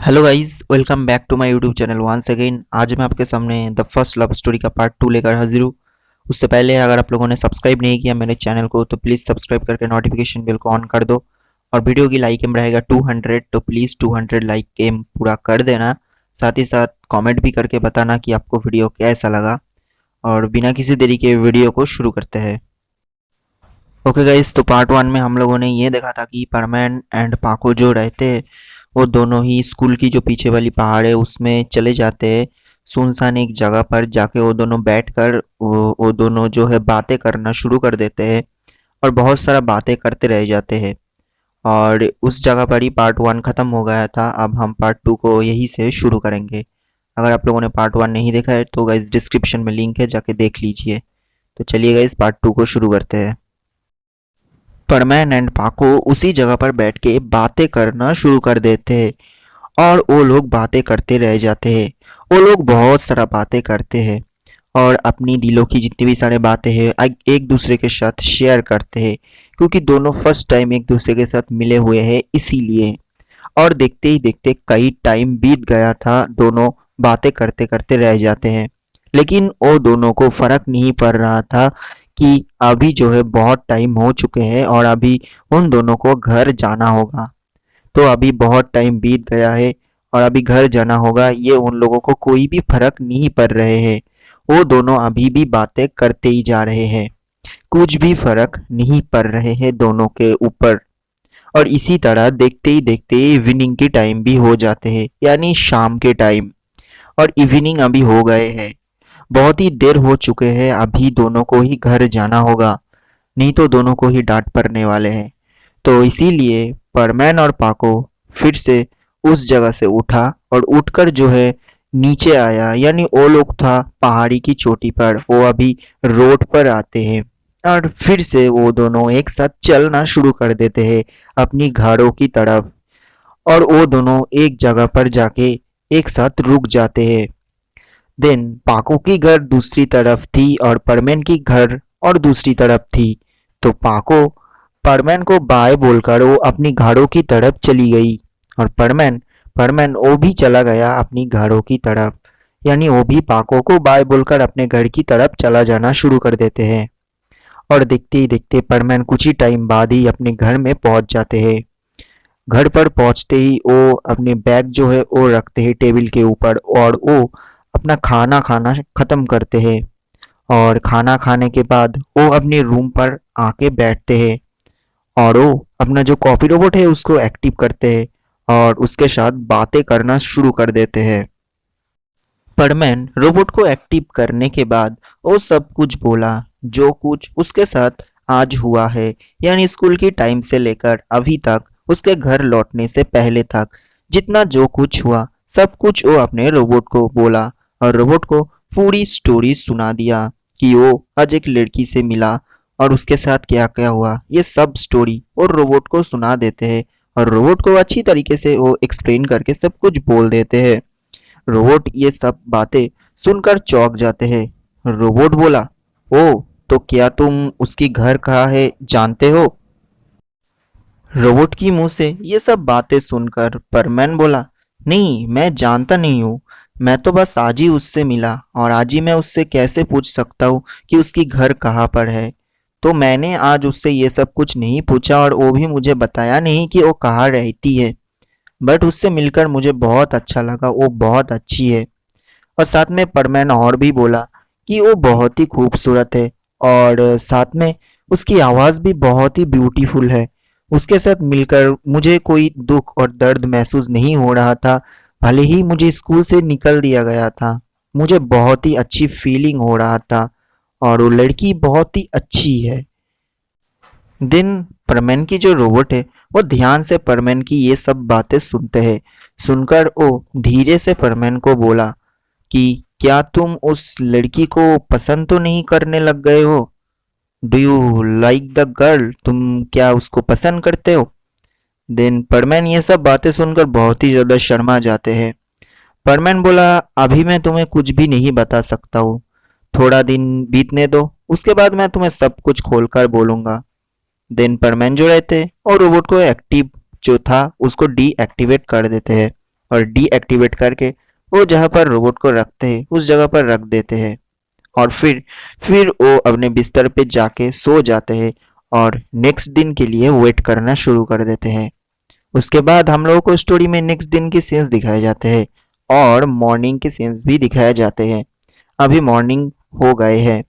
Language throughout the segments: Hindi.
Hello guys, welcome back to my YouTube channel once again. आज मैं आपके सामने द फर्स्ट लव स्टोरी का पार्ट 2 लेकर हाजिर हूँ। उससे पहले अगर आप लोगों ने सब्सक्राइब नहीं किया मेरे चैनल को तो प्लीज़ सब्सक्राइब करके नोटिफिकेशन बेल को ऑन कर दो। और वीडियो की लाइक एम रहेगा 200, तो प्लीज़ 200 लाइक एम पूरा कर देना। साथ ही साथ कॉमेंट भी करके बताना कि आपको वीडियो कैसा लगा। और बिना किसी देरी के वीडियो को शुरू करते हैं। ओके गाइस, तो पार्ट 1 में हम लोगों ने ये देखा था कि परमैन एंड पाको जो रहते हैं वो दोनों ही स्कूल की जो पीछे वाली पहाड़ है उसमें चले जाते हैं। सुनसान एक जगह पर जाके वो दोनों बैठकर वो दोनों जो है बातें करना शुरू कर देते हैं और बहुत सारा बातें करते रह जाते हैं। और उस जगह पर ही पार्ट 1 खत्म हो गया था। अब हम पार्ट 2 को यहीं से शुरू करेंगे। अगर आप लोगों ने पार्ट 1 नहीं देखा है तो गाइस डिस्क्रिप्शन में लिंक है, जाके देख लीजिए। तो चलिए गाइस पार्ट 2 को शुरू करते हैं। परमैन एंड पाको उसी जगह पर बैठ के बातें करना शुरू कर देते हैं और वो लोग बातें करते रह जाते हैं। वो लोग बहुत सारा बातें करते हैं और अपनी दिलों की जितनी भी सारी बातें हैं एक दूसरे के साथ शेयर करते हैं, क्योंकि दोनों फर्स्ट टाइम एक दूसरे के साथ मिले हुए हैं इसीलिए। और देखते ही देखते कई टाइम बीत गया था, दोनों बातें करते करते रह जाते हैं। लेकिन वो दोनों को फर्क नहीं पड़ रहा था कि अभी जो है बहुत टाइम हो चुके हैं और अभी उन दोनों को घर जाना होगा। तो अभी बहुत टाइम बीत गया है और अभी घर जाना होगा, ये उन लोगों को कोई भी फर्क नहीं पड़ रहे हैं। वो दोनों अभी भी बातें करते ही जा रहे हैं, कुछ भी फर्क नहीं पड़ रहे हैं दोनों के ऊपर। और इसी तरह देखते ही देखते इवनिंग के टाइम भी हो जाते हैं, यानी शाम के टाइम। और इवनिंग अभी हो गए हैं, बहुत ही देर हो चुके हैं, अभी दोनों को ही घर जाना होगा, नहीं तो दोनों को ही डांट पड़ने वाले हैं। तो इसीलिए परमैन और पाको फिर से उस जगह से उठा और उठकर जो है नीचे आया, यानी वो लोग था पहाड़ी की चोटी पर, वो अभी रोड पर आते हैं। और फिर से वो दोनों एक साथ चलना शुरू कर देते हैं अपनी घरों की तरफ। और वो दोनों एक जगह पर जाके एक साथ रुक जाते हैं। देन पाको की घर दूसरी तरफ थी और परमैन की घर और दूसरी तरफ थी। तो पाको परमैन को बाय बोलकर वो अपनी घरों की तरफ चली गई और परमैन परमैन वो भी चला गया अपनी घरों की तरफ, यानी वो भी पाको को बाय बोलकर अपने घर की तरफ चला जाना शुरू कर देते हैं। और देखते ही देखते परमैन कुछ ही टाइम बाद ही अपने घर में पहुंच जाते हैं। घर पर पहुंचते ही वो अपने बैग जो है वो रखते हैं टेबल के ऊपर और वो अपना खाना खाना खत्म करते हैं। और खाना खाने के बाद वो अपने रूम पर आके बैठते हैं और वो अपना जो कॉफी रोबोट है उसको एक्टिव करते हैं और उसके साथ बातें करना शुरू कर देते हैं। परमैन रोबोट को एक्टिव करने के बाद वो सब कुछ बोला जो कुछ उसके साथ आज हुआ है, यानी स्कूल की टाइम से लेकर अभी तक, उसके घर लौटने से पहले तक जितना जो कुछ हुआ सब कुछ वो अपने रोबोट को बोला। और रोबोट को पूरी स्टोरी सुना दिया कि वो आज एक लड़की से मिला और उसके साथ क्या क्या हुआ, ये सब स्टोरी और रोबोट को सुना देते हैं। और रोबोट को अच्छी तरीके से वो एक्सप्लेन करके सब कुछ बोल देते हैं। रोबोट ये सब बातें सुनकर चौंक जाते हैं। रोबोट बोला, ओ, तो क्या तुम उसकी घर कहाँ है जानते हो? रोबोट की मुंह से ये सब बातें सुनकर परमैन बोला, नहीं, मैं जानता नहीं हूँ। मैं तो बस आज ही उससे मिला और आज ही मैं उससे कैसे पूछ सकता हूँ कि उसकी घर कहाँ पर है। तो मैंने आज उससे ये सब कुछ नहीं पूछा और वो भी मुझे बताया नहीं कि वो कहाँ रहती है। बट उससे मिलकर मुझे बहुत अच्छा लगा, वो बहुत अच्छी है। और साथ में परमैन और भी बोला कि वो बहुत ही खूबसूरत है और साथ में उसकी आवाज़ भी बहुत ही ब्यूटीफुल है। उसके साथ मिलकर मुझे कोई दुख और दर्द महसूस नहीं हो रहा था। भले ही मुझे स्कूल से निकल दिया गया था, मुझे बहुत ही अच्छी फीलिंग हो रहा था और वो लड़की बहुत ही अच्छी है। दिन परमैन की जो रोबोट है वो ध्यान से परमैन की ये सब बातें सुनते हैं। सुनकर वो धीरे से परमैन को बोला कि क्या तुम उस लड़की को पसंद तो नहीं करने लग गए हो? Do you like the girl? तुम क्या उसको पसंद करते हो? देन परमैन ये सब बातें सुनकर बहुत ही ज्यादा शर्मा जाते हैं। परमैन बोला, अभी मैं तुम्हें कुछ भी नहीं बता सकता हूँ, थोड़ा दिन बीतने दो, उसके बाद मैं तुम्हें सब कुछ खोलकर बोलूंगा। देन परमैन जो रहते और रोबोट को एक्टिव जो था उसको डीएक्टिवेट कर देते हैं और डीएक्टिवेट करके वो जहाँ पर रोबोट को रखते हैं उस जगह पर रख देते हैं। और फिर वो अपने बिस्तर पे जाके सो जाते हैं और नेक्स्ट दिन के लिए वेट करना शुरू कर देते हैं। उसके बाद हम लोगों को स्टोरी में नेक्स्ट दिन की सीन्स दिखाए जाते हैं और मॉर्निंग के सीन्स भी दिखाए जाते हैं। अभी मॉर्निंग हो गए हैं,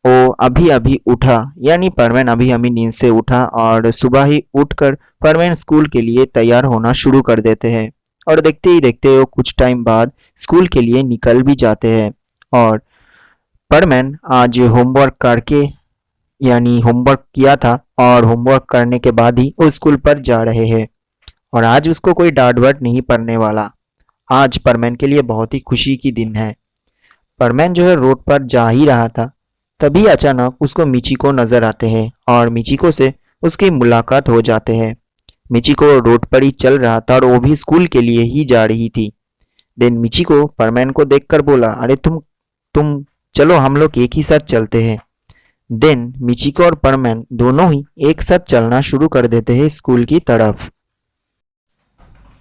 वो अभी अभी उठा, यानी परवीन अभी अभी नींद से उठा और सुबह ही उठकर परवीन स्कूल के लिए तैयार होना शुरू कर देते हैं। और देखते ही देखते वो कुछ टाइम बाद स्कूल के लिए निकल भी जाते हैं। और परवीन आज होमवर्क करके, यानी होमवर्क किया था और होमवर्क करने के बाद ही वो स्कूल पर जा रहे हैं। और आज उसको कोई डांट वाट नहीं पड़ने वाला। आज परवीन के लिए बहुत ही खुशी की दिन है। परवीन जो है रोड पर जा ही रहा था, तभी अचानक उसको मिचिको नजर आते हैं और मिचिको से उसकी मुलाकात हो जाते हैं। मिचिको रोड पर ही चल रहा था और वो भी स्कूल के लिए ही जा रही थी। देन मिचिको परवीन को देखकर बोला, अरे तुम चलो हम लोग एक ही साथ चलते हैं। देन मिचिको और परवीन दोनों ही एक साथ चलना शुरू कर देते हैं स्कूल की तरफ।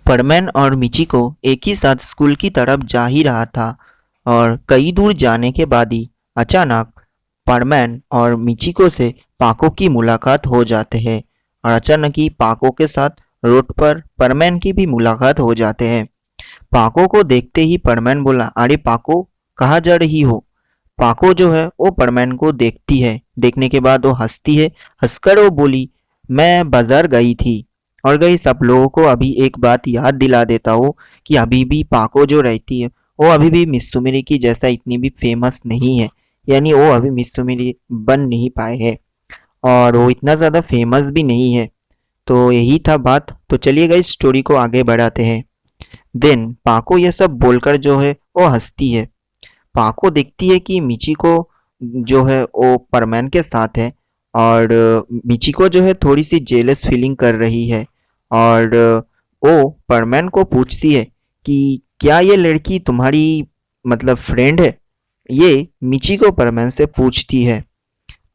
परवीन और मिचिको एक ही साथ स्कूल की तरफ जा ही रहा था और कई दूर जाने के बाद ही अचानक परवीन और मिचिको से पाको की मुलाकात हो जाते हैं। और अचानक ही पाको के साथ रोड पर परवीन की भी मुलाकात हो जाते हैं। पाको को देखते ही परवीन बोला, अरे पाको कहाँ जा रही हो। पाको जो है वो परवीन को देखती है, देखने के बाद वो हंसती है। हंसकर वो बोली, मैं बाजार गई थी। और गई सब लोगों को अभी एक बात याद दिला देता हूँ कि अभी भी पाको जो रहती है वो अभी भी मिस सुमेरी की जैसा इतनी भी फेमस नहीं है, यानी वो अभी मिस सुमेरी बन नहीं पाए हैं और वो इतना ज़्यादा फेमस भी नहीं है। तो यही था बात। तो चलिए गाइस स्टोरी को आगे बढ़ाते हैं। देन पाको ये सब बोलकर जो है वो हंसती है। पाको देखती है कि मिचिको जो है वो परवीन के साथ है और मिचिको जो है थोड़ी सी जेलस फीलिंग कर रही है। और वो परवीन को पूछती है कि क्या ये लड़की तुम्हारी मतलब फ्रेंड है। ये मिचिको परवीन से पूछती है।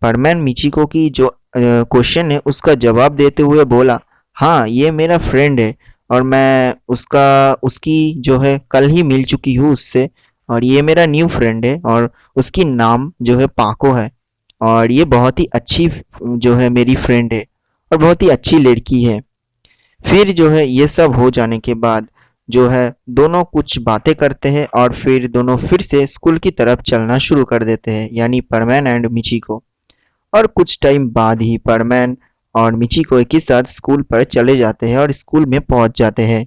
परवीन मिचिको की जो क्वेश्चन है उसका जवाब देते हुए बोला, हाँ ये मेरा फ्रेंड है और मैं उसकी जो है कल ही मिल चुकी हूँ उससे। और ये मेरा न्यू फ्रेंड है और उसकी नाम जो है पाको है। और ये बहुत ही अच्छी जो है मेरी फ्रेंड है और बहुत ही अच्छी लड़की है। फिर जो है ये सब हो जाने के बाद जो है दोनों कुछ बातें करते हैं और फिर दोनों फिर से स्कूल की तरफ चलना शुरू कर देते हैं, यानी परवीन एंड मिचिको। और कुछ टाइम बाद ही परवीन और मिचिको एक ही साथ स्कूल पर चले जाते हैं और स्कूल में पहुंच जाते हैं।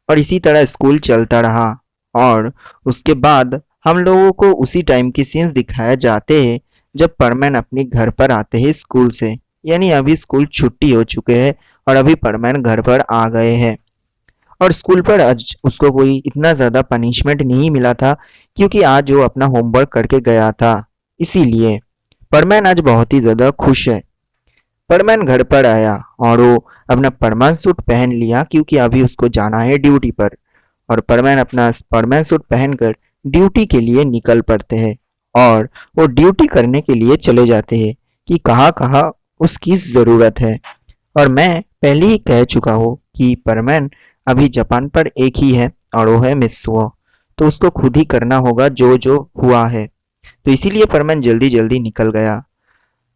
और इसी तरह स्कूल चलता रहा और उसके बाद हम लोगों को उसी टाइम की सीन्स दिखाए जाते हैं जब परवीन अपने घर पर आते हैं स्कूल से, यानी अभी स्कूल छुट्टी हो चुके हैं और अभी परवीन घर पर आ गए हैं। और स्कूल पर आज उसको कोई इतना ज़्यादा पनिशमेंट नहीं मिला था क्योंकि आज वो अपना होमवर्क करके गया था। इसीलिए परवीन आज बहुत ही ज़्यादा खुश है। परवीन घर पर आया और वो अपना परवीन सूट पहन लिया क्योंकि अभी उसको जाना है ड्यूटी पर। और परवीन अपना परवीन सूट पहनकर ड्यूटी के लिए निकल पड़ते हैं और वो ड्यूटी करने के लिए चले जाते हैं कि कहाँ कहाँ उसकी ज़रूरत है। और मैं पहले ही कह चुका हूँ कि परवीन अभी जापान पर एक ही है और वो है मित्सुओ, तो उसको खुद ही करना होगा जो जो हुआ है। तो इसीलिए परवीन जल्दी जल्दी निकल गया।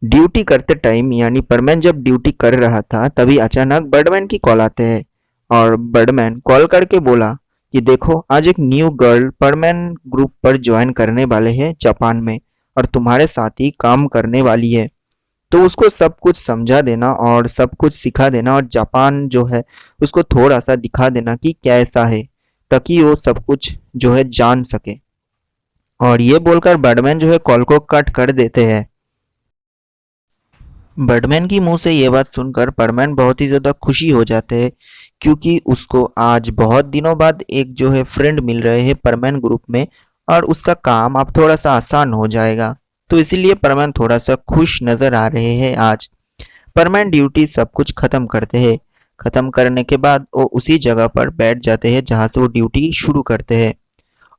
ड्यूटी करते टाइम, यानी परवीन जब ड्यूटी कर रहा था तभी अचानक बर्डमैन की कॉल आते हैं। और बर्डमैन कॉल करके बोला कि देखो आज एक न्यू गर्ल परवीन ग्रुप पर ज्वाइन करने वाले हैं जापान में और तुम्हारे साथ ही काम करने वाली है। तो उसको सब कुछ समझा देना और सब कुछ सिखा देना और जापान जो है उसको थोड़ा सा दिखा देना कि कैसा है, ताकि वो सब कुछ जो है जान सके। और ये बोलकर बर्डमैन जो है कॉल को कट कर देते हैं। बर्डमैन की मुंह से ये बात सुनकर परवीन बहुत ही ज़्यादा खुशी हो जाते हैं क्योंकि उसको आज बहुत दिनों बाद एक जो है फ्रेंड मिल रहे हैं परवीन ग्रुप में और उसका काम अब थोड़ा सा आसान हो जाएगा। तो इसीलिए परवीन थोड़ा सा खुश नज़र आ रहे हैं आज। परवीन ड्यूटी सब कुछ ख़त्म करते हैं। ख़त्म करने के बाद वो उसी जगह पर बैठ जाते हैं जहाँ से वो ड्यूटी शुरू करते हैं।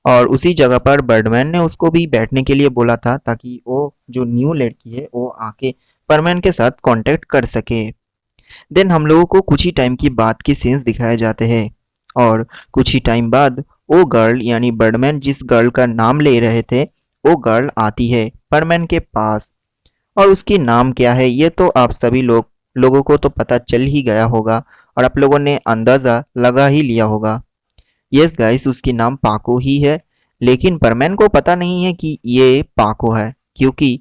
और उसी जगह पर बर्डमैन ने उसको भी बैठने के लिए बोला था ताकि वो जो न्यू लड़की है वो आके परवीन के साथ कांटेक्ट कर सके। देन हम लोगों को कुछ ही टाइम की बात की सीन्स दिखाए जाते हैं और कुछ ही टाइम बाद वो गर्ल यानी बर्डमैन जिस गर्ल का नाम ले रहे थे वो गर्ल आती है बर्डमैन के पास। और उसकी नाम क्या है ये तो आप सभी लोगों को तो पता चल ही गया होगा और आप लोगों ने अंदाज़ा लगा ही लिया होगा। यस गाइस, उसकी नाम पाको ही है। लेकिन बर्डमैन को पता नहीं है कि ये पाको है, क्योंकि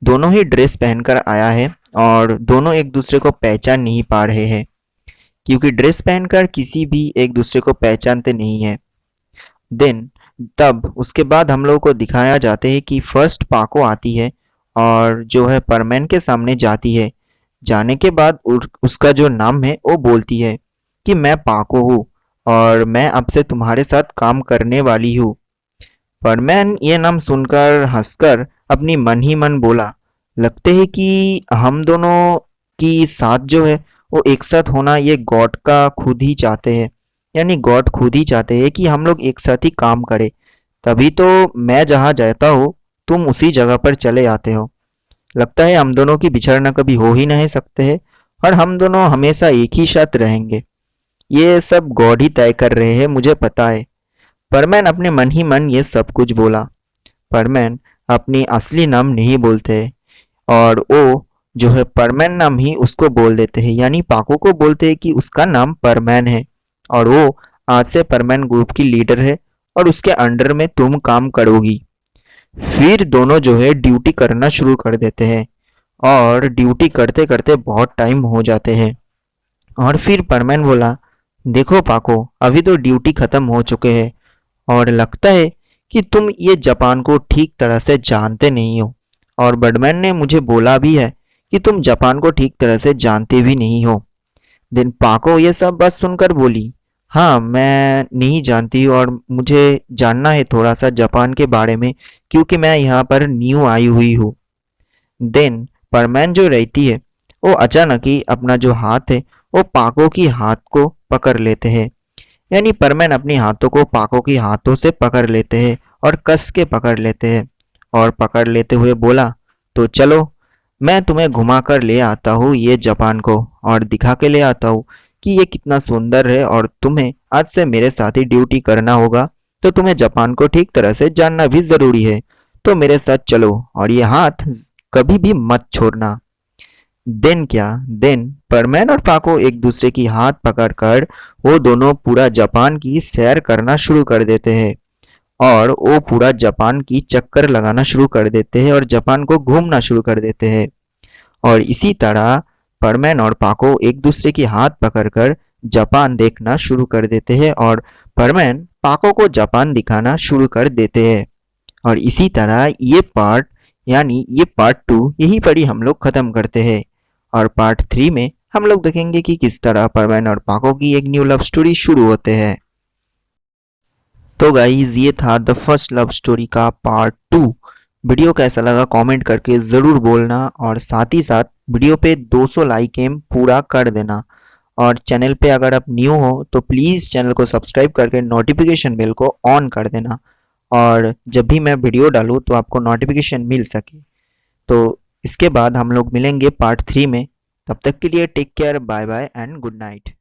दोनों ही ड्रेस पहनकर आया है और दोनों एक दूसरे को पहचान नहीं पा रहे हैं, क्योंकि ड्रेस पहनकर किसी भी एक दूसरे को पहचानते नहीं है। देन तब उसके बाद हम लोगों को दिखाया जाते हैं कि फर्स्ट पाको आती है और जो है परमैन के सामने जाती है। जाने के बाद उसका जो नाम है वो बोलती है कि मैं पाको हूँ और मैं अब से तुम्हारे साथ काम करने वाली हूँ। परमैन ये नाम सुनकर हंसकर अपनी मन ही मन बोला, लगते है कि हम दोनों की साथ जो है वो एक साथ होना ये गॉड का खुद ही चाहते हैं। यानी गॉड खुद ही चाहते हैं कि हम लोग एक साथ ही काम करें, तभी तो मैं जहाँ जाता हूँ तुम उसी जगह पर चले आते हो। लगता है हम दोनों की बिछड़ना कभी हो ही नहीं सकते हैं और हम दोनों हमेशा एक ही साथ रहेंगे। ये सब गॉड ही तय कर रहे हैं, मुझे पता है। परमैन अपने मन ही मन ये सब कुछ बोला। परमैन अपनी असली नाम नहीं बोलते और वो जो है परमैन नाम ही उसको बोल देते हैं, यानी पाको को बोलते हैं कि उसका नाम परमैन है और वो आज से परमैन ग्रुप की लीडर है और उसके अंडर में तुम काम करोगी। फिर दोनों जो है ड्यूटी करना शुरू कर देते हैं और ड्यूटी करते करते बहुत टाइम हो जाते हैं। और फिर परमैन बोला, देखो पाको, अभी तो ड्यूटी खत्म हो चुके हैं और लगता है कि तुम ये जापान को ठीक तरह से जानते नहीं हो, और बर्डमैन ने मुझे बोला भी है कि तुम जापान को ठीक तरह से जानते भी नहीं हो। दिन पाको ये सब बात सुनकर बोली, हाँ मैं नहीं जानती और मुझे जानना है थोड़ा सा जापान के बारे में, क्योंकि मैं यहाँ पर न्यू आई हुई हूँ। देन परमैन जो रहती है वो अचानक ही अपना जो हाथ है वो पाको की हाथ को पकड़ लेते हैं। यानी परमैन अपने हाथों को पाको के हाथों से पकड़ लेते हैं और कस के पकड़ लेते हैं और पकड़ लेते हुए बोला, तो चलो मैं तुम्हें घुमा कर ले आता हूँ ये जापान को और दिखा के ले आता हूँ कि ये कितना सुंदर है और तुम्हें आज से मेरे साथ ही ड्यूटी करना होगा, तो तुम्हें जापान को ठीक तरह से जानना भी जरूरी है। तो मेरे साथ चलो और ये हाथ कभी भी मत छोड़ना। देन क्या, देन परमैन और पाको एक दूसरे की हाथ पकड़कर वो दोनों पूरा जापान की सैर करना शुरू कर देते हैं और वो पूरा जापान की चक्कर लगाना शुरू कर देते हैं और जापान को घूमना शुरू कर देते हैं। और इसी तरह परमैन और पाको एक दूसरे की हाथ पकड़कर जापान देखना शुरू कर देते हैं और परमैन पाको को जापान दिखाना शुरू कर देते हैं। और इसी तरह ये पार्ट यानी ये पार्ट 2 यही पर ही हम लोग खत्म करते हैं और पार्ट 3 में हम लोग देखेंगे कि किस तरह परमैन और पाको की एक न्यू लव स्टोरी शुरू होते हैं। तो गाइज ये था द फर्स्ट लव स्टोरी का पार्ट 2। वीडियो कैसा लगा कमेंट करके ज़रूर बोलना और साथ ही साथ वीडियो पे 200 लाइक एम पूरा कर देना। और चैनल पे अगर आप न्यू हो तो प्लीज़ चैनल को सब्सक्राइब करके नोटिफिकेशन बेल को ऑन कर देना, और जब भी मैं वीडियो डालूँ तो आपको नोटिफिकेशन मिल सके। तो इसके बाद हम लोग मिलेंगे पार्ट 3 में। तब तक के लिए take care, bye bye and good night.